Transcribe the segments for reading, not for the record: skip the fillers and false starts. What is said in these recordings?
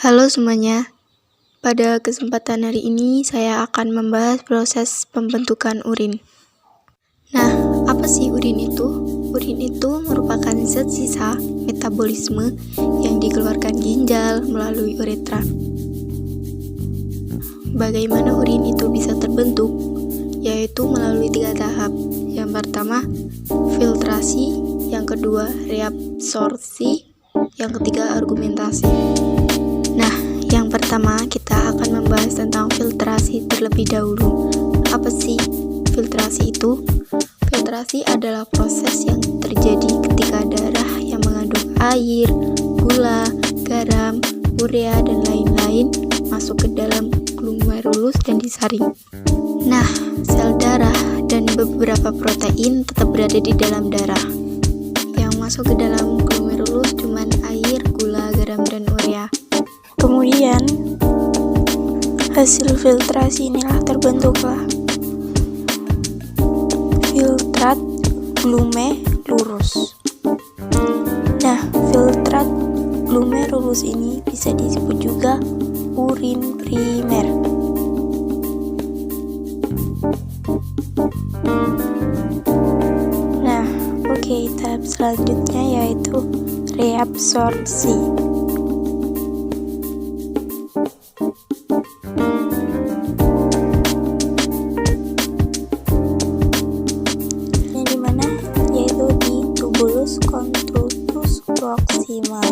Halo semuanya, pada kesempatan hari ini saya akan membahas proses pembentukan urin. Nah, apa sih urin itu? Urin itu merupakan zat sisa metabolisme yang dikeluarkan ginjal melalui uretra. Bagaimana urin itu bisa terbentuk? Yaitu melalui 3 tahap. Yang pertama, filtrasi, yang kedua, reabsorpsi, yang ketiga, argumentasi. Nah, yang pertama kita akan membahas tentang filtrasi terlebih dahulu. Apa sih filtrasi itu? Filtrasi adalah proses yang terjadi ketika darah yang mengandung air, gula, garam, urea, dan lain-lain masuk ke dalam glomerulus dan disaring. Nah, sel darah dan beberapa protein tetap berada di dalam darah. Yang masuk ke dalam glomerulus cuma air, gula, garam, dan urea. Kemudian, hasil filtrasi inilah terbentuklah filtrat glomerulus. Nah, filtrat glomerulus ini bisa disebut juga urin primer. Nah, tahap selanjutnya yaitu reabsorpsi. Conductus proximal.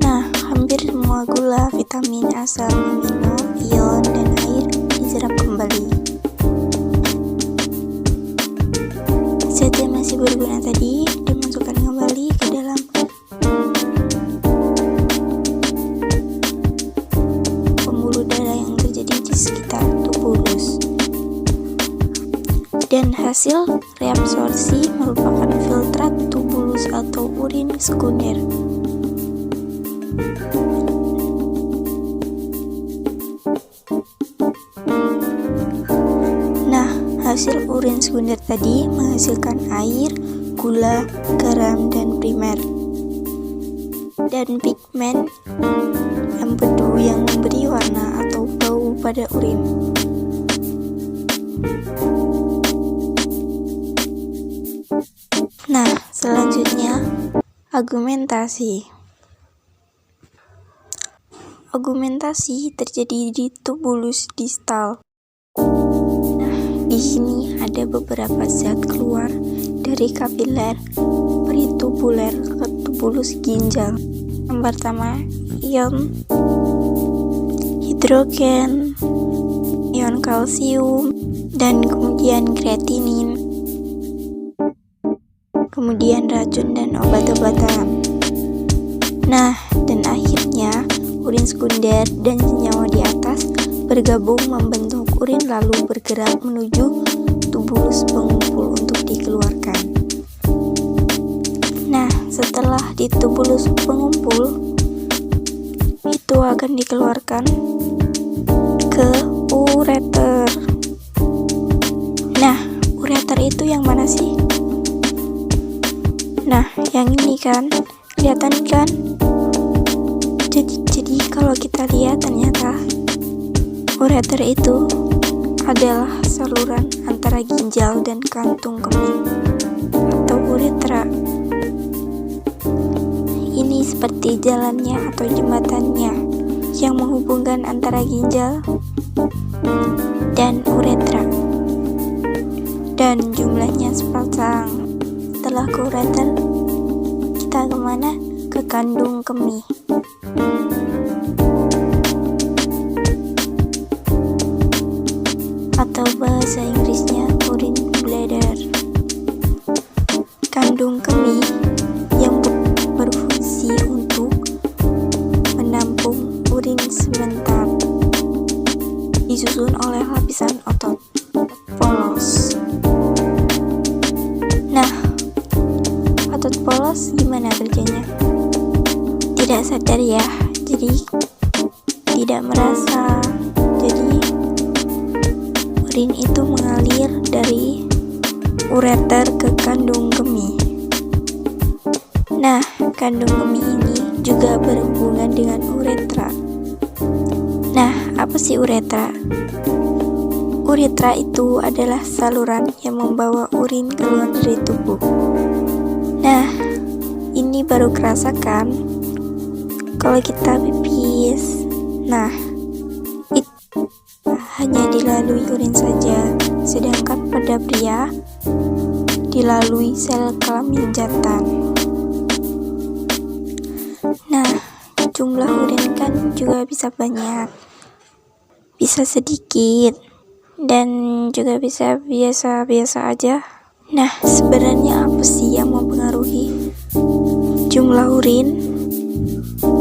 Nah, hampir semua gula, vitamin, asam amino, ion, dan air diserap kembali. Zat yang masih berguna tadi dimasukkan kembali ke dalam sekitar tubulus. Dan hasil reabsorpsi merupakan filtrat tubulus atau urin sekunder. Nah, hasil urin sekunder tadi menghasilkan air, gula, garam, dan primer, dan pigmen empedu yang memberi warna atau bau pada urin. Nah, selanjutnya argumentasi. Argumentasi terjadi di tubulus distal. Nah, di sini ada beberapa zat keluar dari kapiler peritubuler ke tubulus ginjal. Yang pertama, ion hidrogen, ion kalsium, dan kemudian kreatinin, kemudian racun dan obat-obatan. Nah, dan akhirnya urin sekunder dan senyawa di atas bergabung membentuk urin lalu bergerak menuju tubulus pengumpul untuk dikeluarkan. Nah, setelah di tubulus pengumpul itu akan dikeluarkan ke ureter. Nah, ureter itu yang mana sih? Nah, yang ini kan, kelihatan kan? Jadi kalau kita lihat ternyata ureter itu adalah saluran antara ginjal dan kantung kemih atau uretra. Ini seperti jalannya atau jembatannya yang menghubungkan antara ginjal dan uretra, dan jumlahnya sepasang. Setelah ke ureter, kita kemana? Ke kandung kemih. Atau bahasa Inggrisnya urine bladder. Kandung kemih yang berfungsi untuk menampung urin sebentar, disusun oleh lapisan otot polos. Nah, otot polos gimana kerjanya? Tidak sadar ya, jadi tidak merasa. Jadi urin itu mengalir dari ureter ke kandung kemih. Nah, kandung kemih ini juga berhubungan dengan uretra. Nah, apa sih uretra? Uretra itu adalah saluran yang membawa urin keluar dari tubuh. Nah, ini baru kerasa kan kalau kita pipis. Nah, itu hanya dilalui urin saja, sedangkan pada pria dilalui sel kelamin jantan. Nah, jumlah urin kan juga bisa banyak, bisa sedikit, dan juga bisa biasa-biasa aja. Nah, sebenarnya apa sih yang mempengaruhi jumlah urin?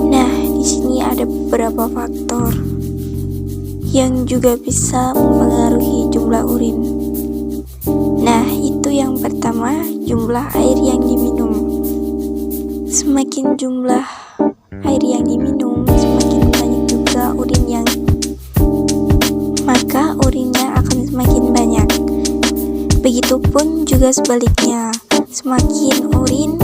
Nah, di sini ada beberapa faktor yang juga bisa mempengaruhi jumlah urin. Nah, itu yang pertama, jumlah air yang diminum. Semakin jumlah air yang diminum, semakin banyak juga urin yang maka urinnya akan semakin banyak. Begitupun juga sebaliknya, semakin urin